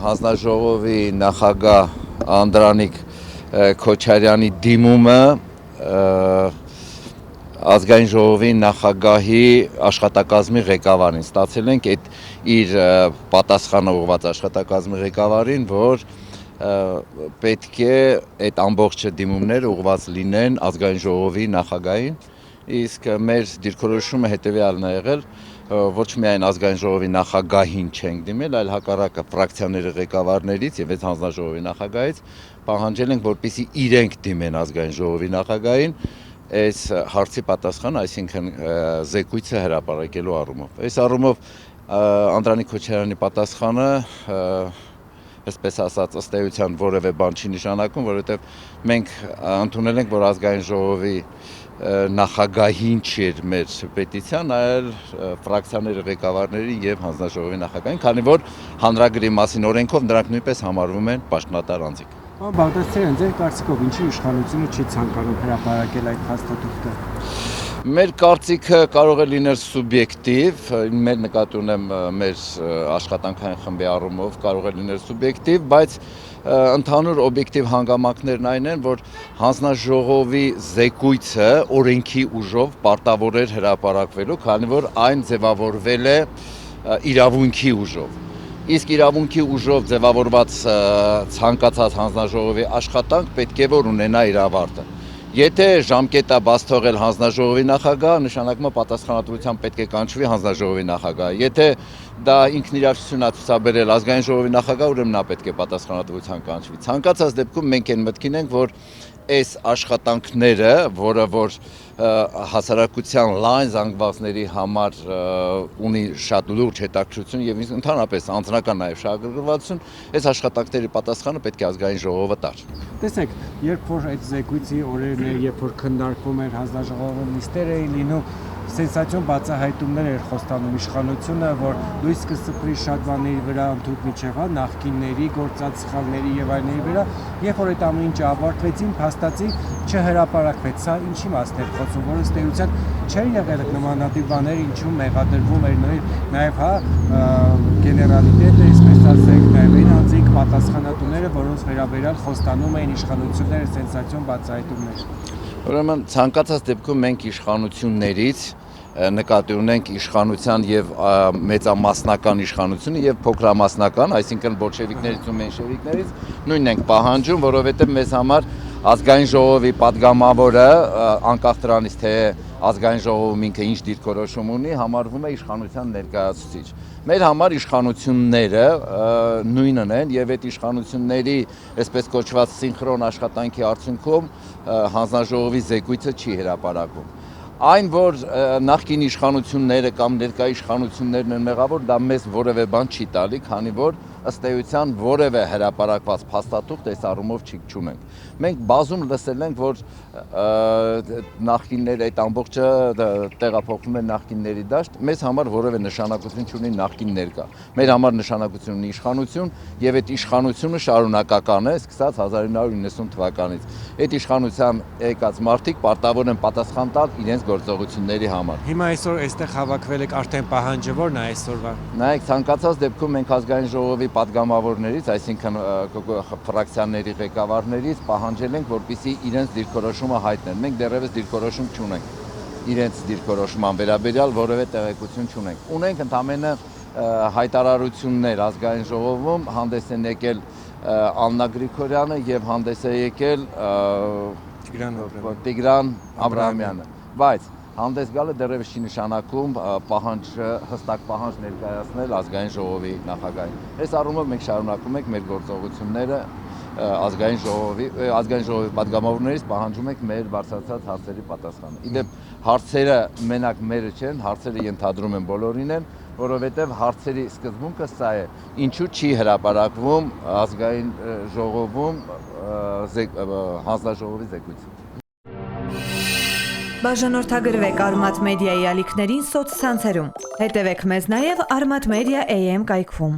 հանձնաժողովի նախագահ Անդրանիկ Քոչարյանի դիմումը ազգային ժողովի նախագահի աշխատակազմի ղեկավարին ստացել ենք այդ իր պատասխանը ուղղված աշխատակազմի ղեկավարին, որ պետք է այդ ամբողջ դիմումները ուղղված լինեն ազգային ժողովի նախագահին, իսկ մեր դիրքորոշումը հետևյալն է եղել, ոչ միայն ազգային ժողովի նախագահին չենք դիմել, այլ հակառակը ֆրակցիաների ղեկավարներից եւ այդ հանձնաժողովի նախագահից պահանջել ենք, որպեսզի իրենք դիմեն ազգային ժողովի նախագահին այս հարցի պատասխանը, այսինքն զեկույցը հրապարակելու առումով։ Այս առումով Անդրանիկ Քոչարյանի պատասխանը, այսպես ասած, ըստ էության որևէ բան չի նշանակում, որովհետև մենք ընդունել ենք, որ ազգային ժողովի նախագահին չէր մեր պետիցիան, այլ ֆրակցիաների ղեկավարներին եւ հանձնաժողովի նախագահին, քանի որ հանրագրի մասին օրենքով նրանք նույնպես համարվում են պաշտոնատար անձիկ։ Բաղդասարյան, ձեր կարծիքով ինչի իշխանությունը չի ցանկանում հրապարակել այդ փաստաթուղթը։ Մեր կարծիքը կարող է լինել սուբյեկտիվ, մեր նկատի ունեմ մեր աշխատանքային խմբի առումով կարող է լինել սուբյեկտիվ, բայց ընդհանուր օբյեկտիվ հանգամանքներն այն են, որ հանձնաժողովի զեկույցը օրենքի ուժով պարտավոր էր հրապարակվելու, քանի որ այն ձևավորվել է իրավունքի ուժով։ Իսկ իրավունքի ուժով ձևավորված ցանկացած հանձնաժողովի աշխատանք պետք է որ ունենա իր ավարտը։ Եթե ժամկետը բաց թողել հանձնաժողովի նախագահը, նշանակում է պատասխանատվությամբ պետք է կանչվի հանձնաժողովի նախագահը։ Եթե դա ինքնիրավչություն է ցուցաբերել ազգային ժողովի նախագահը, ուրեմն նա պետք է պատասխանատվությամբ կանչվի։ Ցանկացած դեպքում մենք այն մտքին ենք, որ այս աշխատանքները, որը որ հասարակության լայն զանգվածների համար ունի շատ լուրջ հետաքրքրություն եւ ընդհանրապես անձնական նաեւ շահագրգռվածություն, այս աշխատանքների պատասխանը պետք է ազգային ժողովը տար։ Տեսեք, երբ որ այդ զեկույցի օրերն էր, երբ որ քննարկվում էր հանձնաժողովի նիստեր էին լինում, սենսացիոն բացահայտումներ էր խոստանում իշխանությունը, որ լույս կսփռի շատ բաների վրա ընդհանուր միջև, նախկինների գործած սխալների եւ այլների վրա, երբ որ այդ ամեն ինչը ավարտվեցին, փաստացի չհրապարակվեց։ Սա ինչի մասն էր խոսում, որ ըստ էության չէր եղել նմանատիպ բաներ, ինչու մեղադրվում էր նաեւ գեներալիտետը, այսպես ասենք, նաեւ այն անձիկ պատասխանատուները, որոնց վերաբերյալ խոստանում էին իշխանությունները սենսացիոն բացահայտումներ։ Ուրեմն ցանկացած դեպքում մենք իշխանություններից նկատի ունենք իշխանության եւ մեծամասնական իշխանությունը եւ փոքրամասնական, այսինքն բոլշևիկներից ու մենշևիկներից նույնն ենք պահանջում, որովհետեւ մեզ համար ազգային ժողովի падգամավորը անկախ դրանից թե ազգային ժողովում ինքը ինչ դիրքորոշում ունի, համարվում է իշխանության ներկայացուցիչ։ Մեր համար իշխանությունները նույնն են եւ այդ իշխանությունների այսպես կոչված սինխրոն աշխատանքի արդյունքում հանձնաժողովի զեկույցը չի հրապարակվում։ Այն, որ նախկին իշխանությունները կամ ներկա իշխանություններն են մեղավոր, դա մեզ որևէ բան չի տալի, քանի որ ըստ էության որևէ հրապարակված փաստաթուղթ այս առումով չունենք։ Մենք բազում լսել ենք, որ նախկինները այդ ամբողջը տեղափոխվում են նախկինների դաշտ, մեզ համար որևէ նշանակություն չունի նախկին ներկա։ Մեր համար նշանակություն ունի իշխանություն եւ այդ իշխանությունը շարունակական է, սկսած 1990 թվականից։ Այդ իշխանության եկած մարդիկ պարտավոր են պատասխան տալ իրենց գործողությունների համար։ Հիմա այսօր այստեղ հավաքվել եք, արդեն պահանջը ո՞րն է այսօրվա։ Նայեք, ցանկացած դեպքում մենք ազգային ժողովի падգամավորներից, այսինքն ֆրակցիաների ղեկավարներից պահանջել ենք, որպեսզի իրենց դիրքորոշումը հայտնեն։ Մենք դեռևս դիրքորոշում չունենք։ Իրենց դիրքորոշման վերաբերյալ որևէ տեղեկություն չունենք։ Ունենք ընդամենը հայտարարություններ ազգային ժողովում, հանդես են եկել Աննա Գրիգորյանը եւ հանդես է եկել Տիգրան Աբրահամյանը, բայց հանդես գալը դեռևս չի նշանակում հստակ պահանջ ներկայացնել ազգային ժողովի նախագահին։ Այս առումով մենք շարունակում ենք մեր գործողությունները ազգային ժողովի падգամավորներից պահանջում ենք մեր բարձրացած հարցերի պատասխանը։ Իդեպ հարցերը մենակ մերը չեն, հարցերը ենթադրում են բոլորին են, որովհետև հարցերի սկզբունքը սա է, ինչու չի հրապարակվում ազգային ժողովում հանձնաժողովի զեկույցը։ Բաժանորդագրվեք Արմաթ մեդիայի ալիքներին սոցցանցերում։ Հետևեք մեզ նաև Արմաթ մեդիա AM կայքում։